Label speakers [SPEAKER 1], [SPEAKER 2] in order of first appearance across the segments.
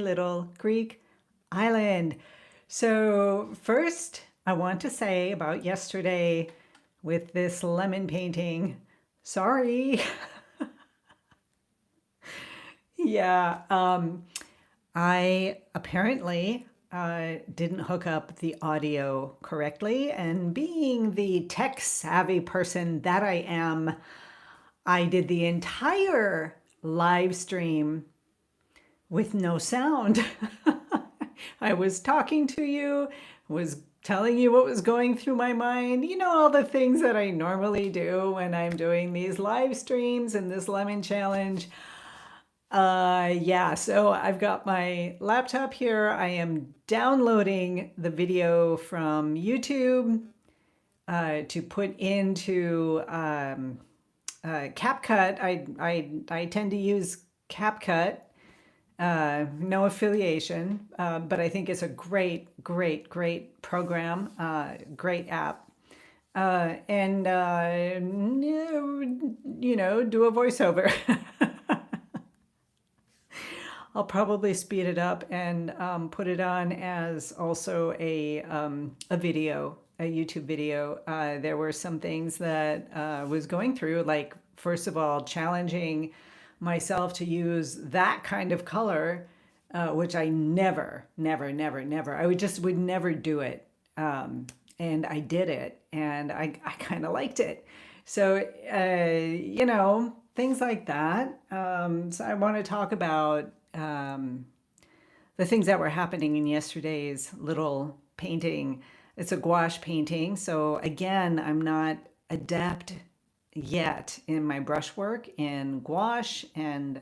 [SPEAKER 1] little Greek island. So first, I want to say about yesterday with this lemon painting. Sorry. Yeah, I apparently didn't hook up the audio correctly, and being the tech savvy person that I am, I did the entire live stream with no sound. I was talking to you, was telling you what was going through my mind, all the things that I normally do when I'm doing these live streams and this lemon challenge. Yeah, so I've got my laptop here. I am downloading the video from YouTube to put into CapCut. I tend to use CapCut, no affiliation, but I think it's a great program, great app. And do a voiceover. I'll probably speed it up and put it on as also a video, a YouTube video. There were some things that was going through, like first of all, challenging myself to use that kind of color, which I never, I would never do it. And I did it, and I kind of liked it. So, things like that. So I want to talk about the things that were happening in yesterday's little painting. It's a gouache painting. So again, I'm not adept yet in my brushwork in gouache and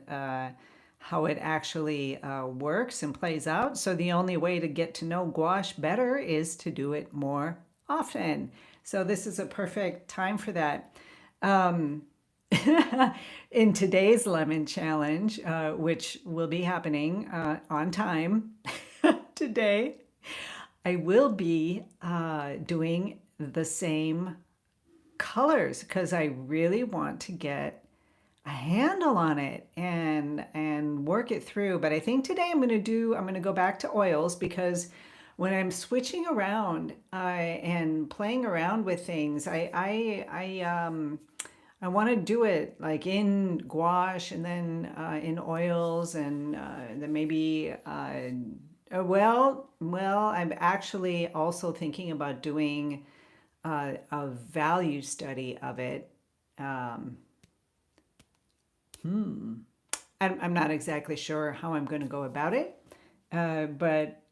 [SPEAKER 1] how it actually works and plays out. So the only way to get to know gouache better is to do it more often. So this is a perfect time for that. In today's lemon challenge, which will be happening on time today, I will be doing the same colors because I really want to get a handle on it and work it through. But I think today I'm going to go back to oils because when I'm switching around and playing around with things, I want to do it like in gouache and then in oils and then maybe I'm actually also thinking about doing a value study of it. I'm not exactly sure how I'm going to go about it, but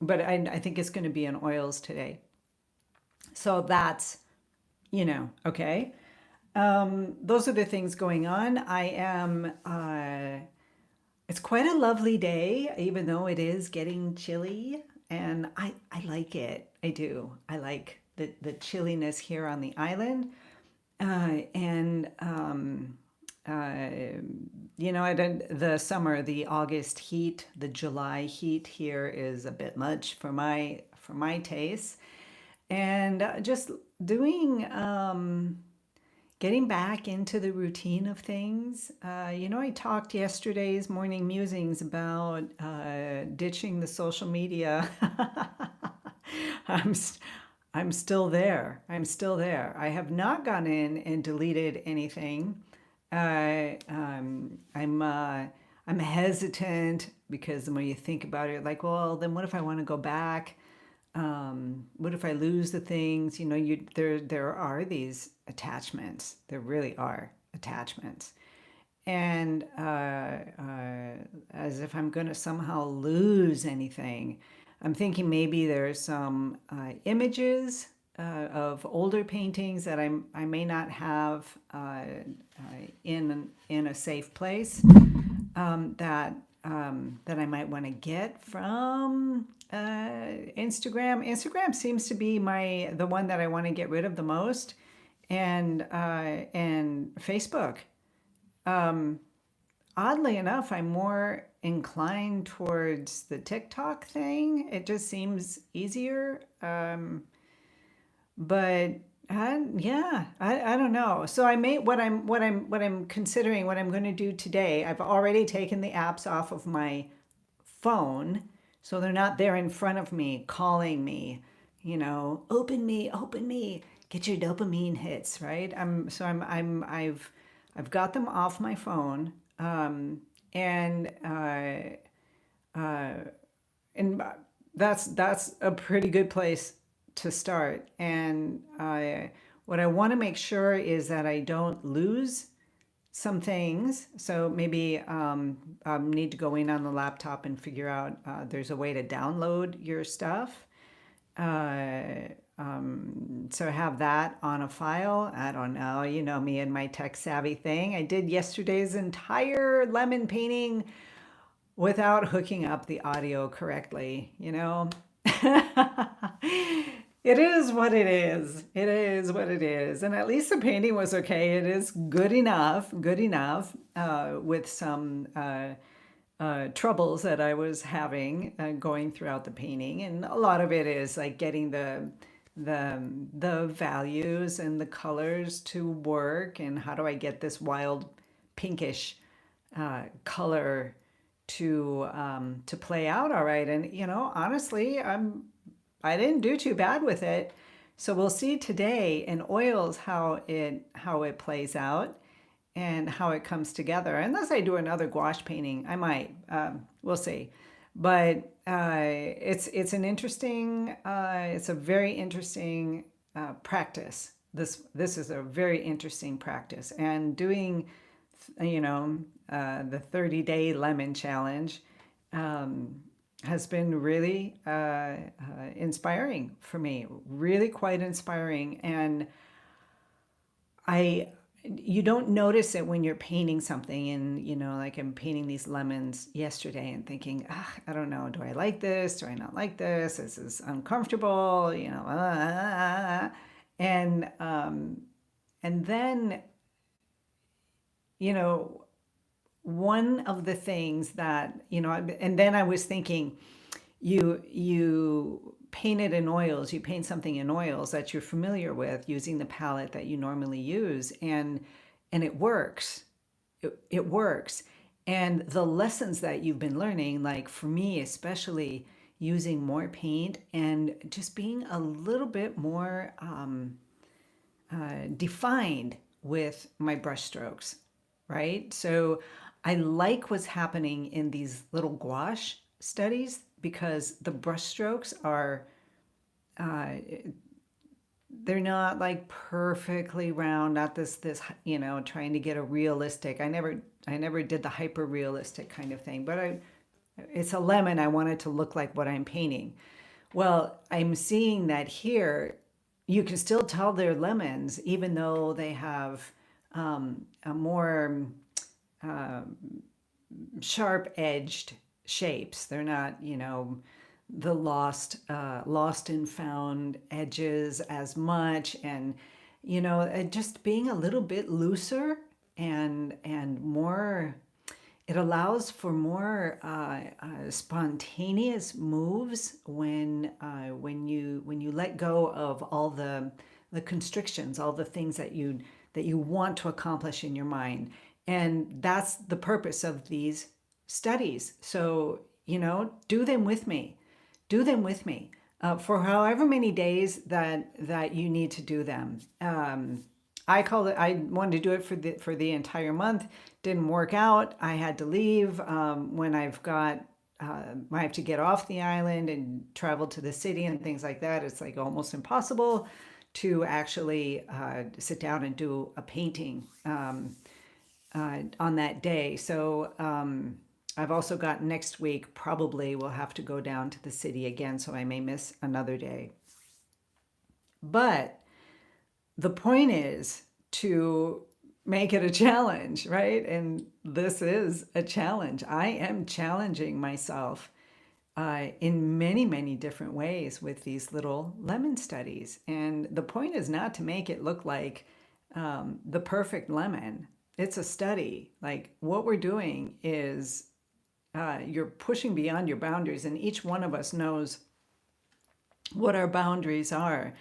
[SPEAKER 1] I think it's going to be in oils today. So that's, okay. Those are the things going on. It's quite a lovely day, even though it is getting chilly, and I like it. I do. I like the chilliness here on the island. And I don't, the summer, the August heat, the July heat here is a bit much for my taste. And just doing, getting back into the routine of things. I talked yesterday's morning musings about ditching the social media. I'm, I'm still there. I'm still there. I have not gone in and deleted anything. I'm hesitant because when you think about it, like, well, then what if I want to go back? What if I lose the things? There are these attachments. There really are attachments, and as if I'm going to somehow lose anything. I'm thinking maybe there's some images of older paintings that I may not have in a safe place that I might want to get from Instagram. Instagram seems to be the one that I want to get rid of the most, and Facebook. Oddly enough, I'm more inclined towards the TikTok thing. It just seems easier. But Yeah, I don't know. So I may what I'm considering what I'm going to do today. I've already taken the apps off of my phone, so they're not there in front of me calling me, open me, get your dopamine hits, right? I've got them off my phone, and uh, and that's a pretty good place to start. And what I want to make sure is that I don't lose some things. So maybe I need to go in on the laptop and figure out there's a way to download your stuff. Uh, so have that on a file. I don't know. You know me and my tech savvy thing. I did yesterday's entire lemon painting without hooking up the audio correctly. It is what it is. It is what it is. And at least the painting was okay. It is good enough with some troubles that I was having going throughout the painting. And a lot of it is like getting the values and the colors to work, and how do I get this wild pinkish color to play out all right. And honestly, I didn't do too bad with it. So we'll see today in oils how it plays out and how it comes together. Unless I do another gouache painting, I might. We'll see. But it's a very interesting practice. This is a very interesting practice, and doing the 30-day lemon challenge has been really inspiring for me, really quite inspiring. And you don't notice it when you're painting something, and like I'm painting these lemons yesterday and thinking, I don't know, do I like this? Do I not like this? This is uncomfortable, and then you know one of the things that and then I was thinking, you paint it in oils, you paint something in oils that you're familiar with using the palette that you normally use, and it works. It works. And the lessons that you've been learning, like for me especially, using more paint and just being a little bit more defined with my brush strokes, right? So I like what's happening in these little gouache studies, because the brush strokes are, uh, they're not like perfectly round, not this, trying to get a realistic. I never did the hyper realistic kind of thing, but it's a lemon. I want it to look like what I'm painting. Well, I'm seeing that here, you can still tell they're lemons, even though they have a more sharp edged shapes. They're not, the lost and found edges as much, and just being a little bit looser and more. It allows for more spontaneous moves when you let go of all the constrictions, all the things that you want to accomplish in your mind. And that's the purpose of these studies. So, do them with me. Do them with me for however many days that you need to do them. I wanted to do it for the entire month. Didn't work out. I had to leave when I have to get off the island and travel to the city and things like that. It's like almost impossible to actually sit down and do a painting on that day. So I've also got next week, probably will have to go down to the city again, so I may miss another day. But the point is to make it a challenge, right? And this is a challenge. I am challenging myself in many, many different ways with these little lemon studies. And the point is not to make it look like the perfect lemon. It's a study. Like, what we're doing is you're pushing beyond your boundaries, and each one of us knows what our boundaries are.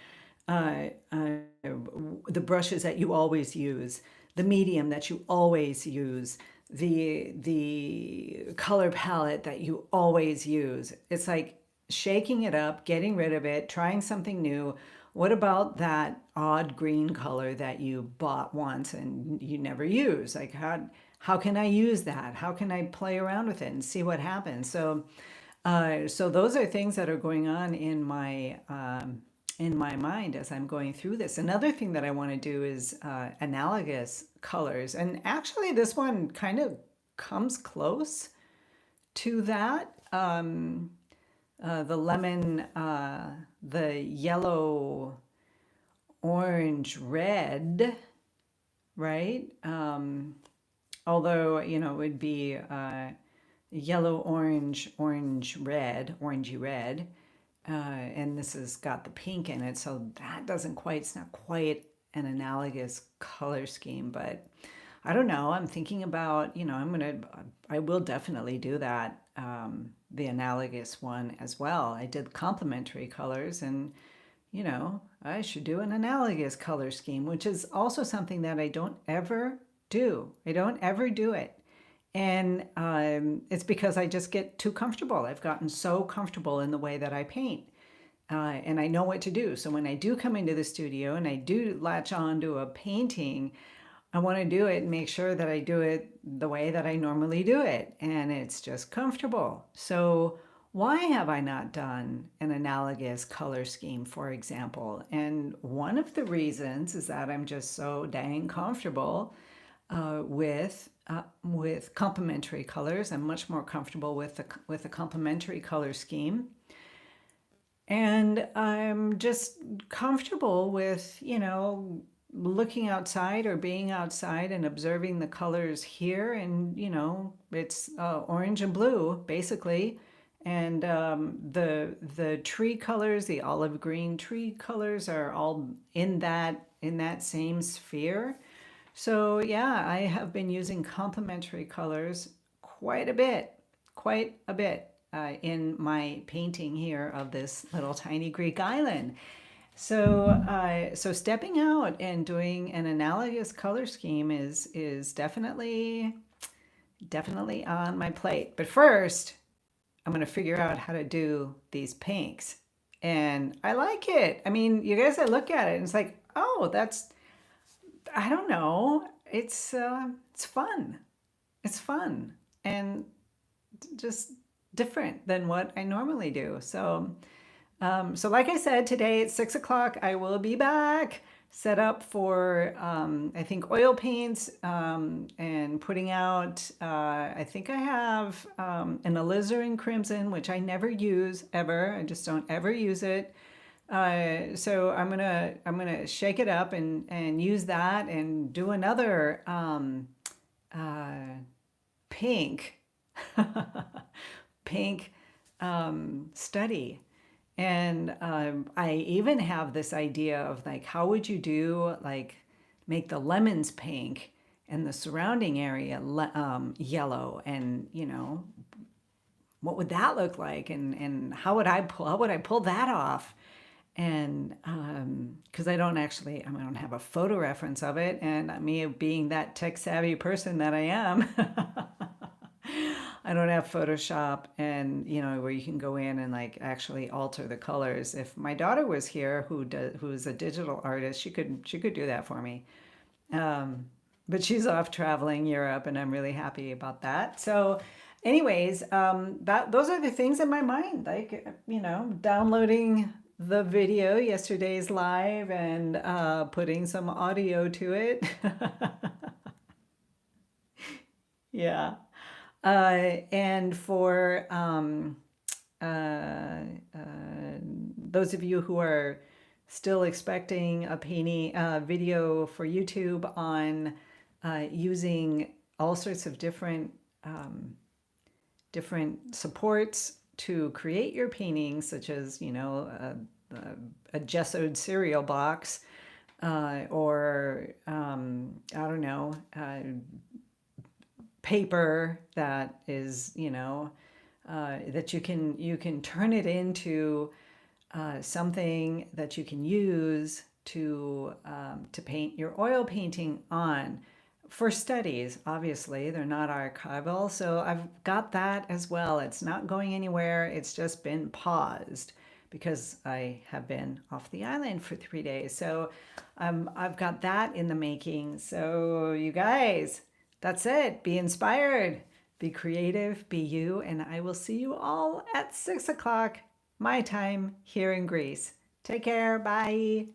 [SPEAKER 1] the brushes that you always use, the medium that you always use, the color palette that you always use. It's like shaking it up, getting rid of it, trying something new. What about that odd green color that you bought once and you never use? Like how can I use that? How can I play around with it and see what happens? So those are things that are going on in my mind as I'm going through this. Another thing that I want to do is analogous colors, and actually, this one kind of comes close to that. The lemon, the yellow, orange, red, right? Although it would be yellow, orange, orange, red, orangey red. And this has got the pink in it, so that doesn't quite, it's not quite an analogous color scheme, but I don't know. I'm thinking about, I will definitely do that, the analogous one as well. I did complementary colors, and, I should do an analogous color scheme, which is also something that I don't ever do. I don't ever do it. And it's because I just get too comfortable. I've gotten so comfortable in the way that I paint. And I know what to do. So when I do come into the studio and I do latch on to a painting, I want to do it and make sure that I do it the way that I normally do it. And it's just comfortable. So why have I not done an analogous color scheme, for example? And one of the reasons is that I'm just so dang comfortable with complementary colors. I'm much more comfortable with the complementary color scheme, and I'm just comfortable with looking outside or being outside and observing the colors here, and it's orange and blue basically, and the tree colors, the olive green tree colors, are all in that same sphere. So yeah, I have been using complementary colors quite a bit in my painting here of this little tiny Greek island. So stepping out and doing an analogous color scheme is definitely on my plate. But first, I'm going to figure out how to do these pinks, and I like it. I mean, you guys, I look at it and it's like, oh, that's, I don't know. It's fun. It's fun and just different than what I normally do. So like I said, today at 6 o'clock, I will be back, set up for I think oil paints, and putting out. I think I have an alizarin crimson, which I never use ever. I just don't ever use it. So I'm gonna shake it up and use that and do another uh, pink pink study. And I even have this idea of like, how would you do like make the lemons pink and the surrounding area yellow, and what would that look like, and how would I pull that off? And because I don't have a photo reference of it, and me being that tech savvy person that I am, I don't have Photoshop, and where you can go in and like actually alter the colors. If my daughter was here, who's a digital artist, she could do that for me. But she's off traveling Europe, and I'm really happy about that. So, anyways, that those are the things in my mind, like downloading the video, yesterday's live, and putting some audio to it. Yeah. And for uh, those of you who are still expecting a painting video for YouTube on using all sorts of different supports to create your paintings, such as a gessoed cereal box, or I don't know, paper that is that you can turn it into something that you can use to paint your oil painting on for studies. Obviously, they're not archival, so I've got that as well. It's not going anywhere. It's just been paused because I have been off the island for 3 days. So I've got that in the making. So you guys, that's it. Be inspired, be creative, be you, and I will see you all at 6 o'clock my time here in Greece. Take care. Bye.